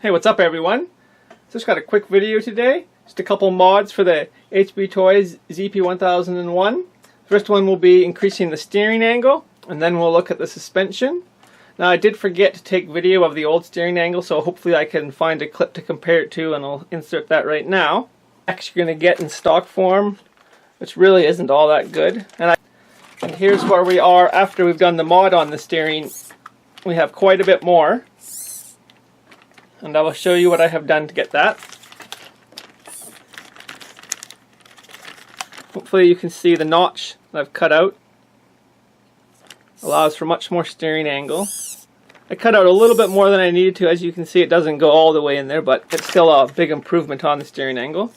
Hey, what's up everyone? Just got a quick video today. Just a couple mods for the HB Toys ZP1001. First one will be increasing the steering angle, and then we'll look at the suspension. Now I did forget to take video of the old steering angle, so hopefully I can find a clip to compare it to, and I'll insert that right now. Next you're going to get in stock form, which really isn't all that good. And here's where we are after we've done the mod on the steering. We have quite a bit more. And I will show you what I have done to get that. Hopefully you can see the notch that I've cut out. Allows for much more steering angle. I cut out a little bit more than I needed to. As you can see, it doesn't go all the way in there, but it's still a big improvement on the steering angle.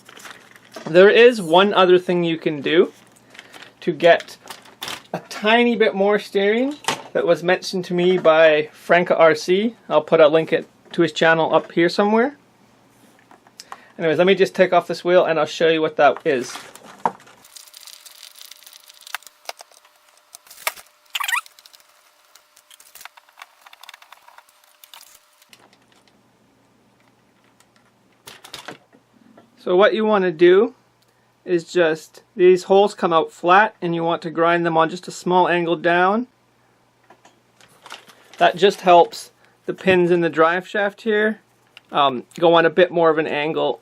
There is one other thing you can do to get a tiny bit more steering that was mentioned to me by Franca RC. I'll put a link to his channel up here somewhere. Anyways, let me just take off this wheel and I'll show you what that is. So what you want to do is just, these holes come out flat and you want to grind them on just a small angle down. That just helps the pins in the drive shaft here go on a bit more of an angle.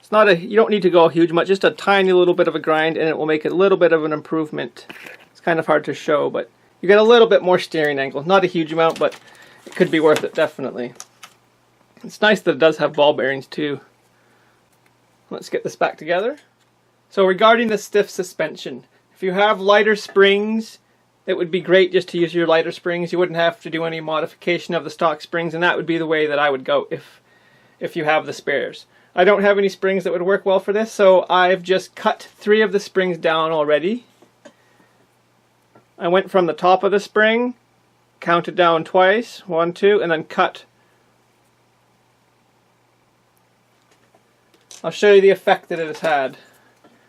It's not a, you don't need to go huge much, just a tiny little bit of a grind and it will make it a little bit of an improvement. It's kind of hard to show, but you get a little bit more steering angle. Not a huge amount, but it could be worth it, definitely. It's nice that it does have ball bearings too. Let's get this back together. So regarding the stiff suspension, if you have lighter springs, it would be great just to use your lighter springs. You wouldn't have to do any modification of the stock springs, and that would be the way that I would go if you have the spares. I don't have any springs that would work well for this, so I've just cut 3 of the springs down already. I went from the top of the spring, counted down twice, 1, 2, and then cut. I'll show you the effect that it has had.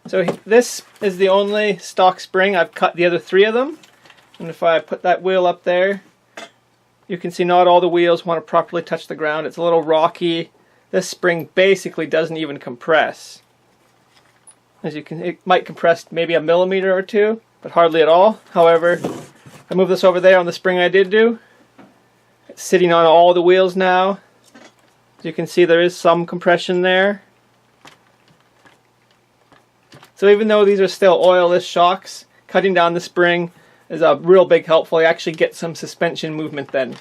So this is the only stock spring. I've cut the other 3 of them. And if I put that wheel up there, you can see not all the wheels want to properly touch the ground. It's a little rocky. This spring basically doesn't even compress. As you can, it might compress maybe a millimeter or 2, but hardly at all. However, if I move this over there on the spring I did do, it's sitting on all the wheels now. As you can see, there is some compression there. So even though these are still oilless shocks, cutting down the spring is a real big helpful. You actually get some suspension movement then.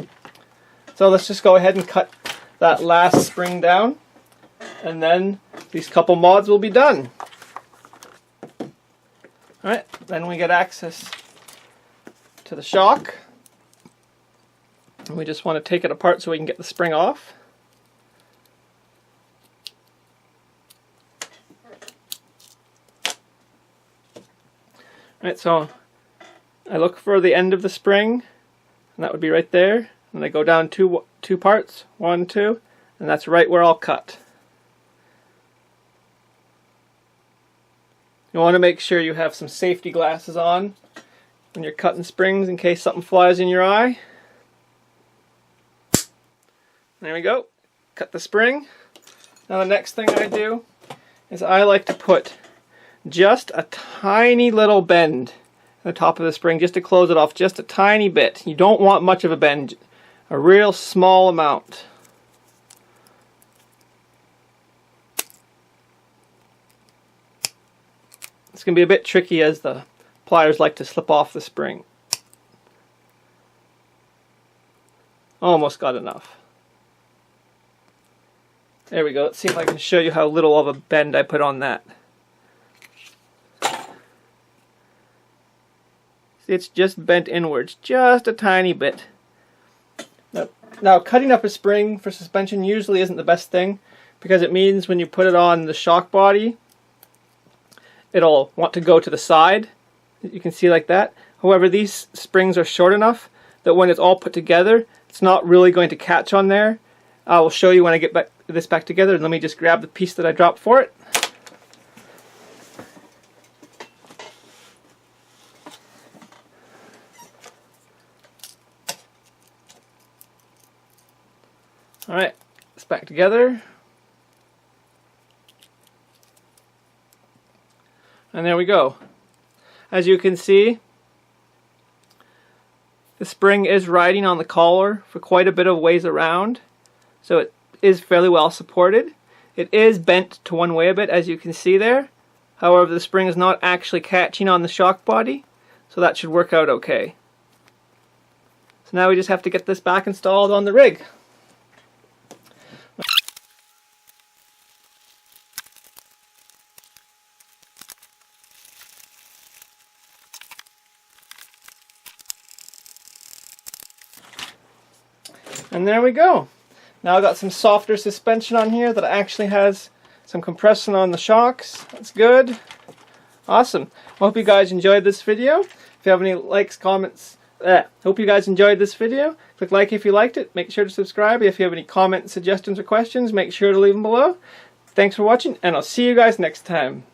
So let's just go ahead and cut that last spring down, and then these couple mods will be done. Alright, then we get access to the shock. And we just want to take it apart so we can get the spring off. Alright, so I look for the end of the spring, and that would be right there. And I go down two parts, 1, 2, and that's right where I'll cut. You want to make sure you have some safety glasses on when you're cutting springs in case something flies in your eye. There we go. Cut the spring. Now the next thing I do is I like to put just a tiny little bend at the top of the spring just to close it off just a tiny bit. You don't want much of a bend, a real small amount. It's going to be a bit tricky as the pliers like to slip off the spring. Almost got enough. There we go. Let's see if I can show you how little of a bend I put on that. It's just bent inwards, just a tiny bit. Now cutting up a spring for suspension usually isn't the best thing, because it means when you put it on the shock body, it'll want to go to the side. You can see like that. However, these springs are short enough that when it's all put together, it's not really going to catch on there. I will show you when I get this back together. Let me just grab the piece that I dropped for it. Alright, it's back together. And there we go. As you can see, the spring is riding on the collar for quite a bit of ways around, so it is fairly well supported. It is bent to one way a bit, as you can see there. However, the spring is not actually catching on the shock body, so that should work out okay. So now we just have to get this back installed on the rig. And there we go. Now I've got some softer suspension on here that actually has some compression on the shocks. That's good. Awesome. Hope you guys enjoyed this video. If you have any likes, comments, hope you guys enjoyed this video. Click like if you liked it. Make sure to subscribe. If you have any comments, suggestions, or questions, make sure to leave them below. Thanks for watching, and I'll see you guys next time.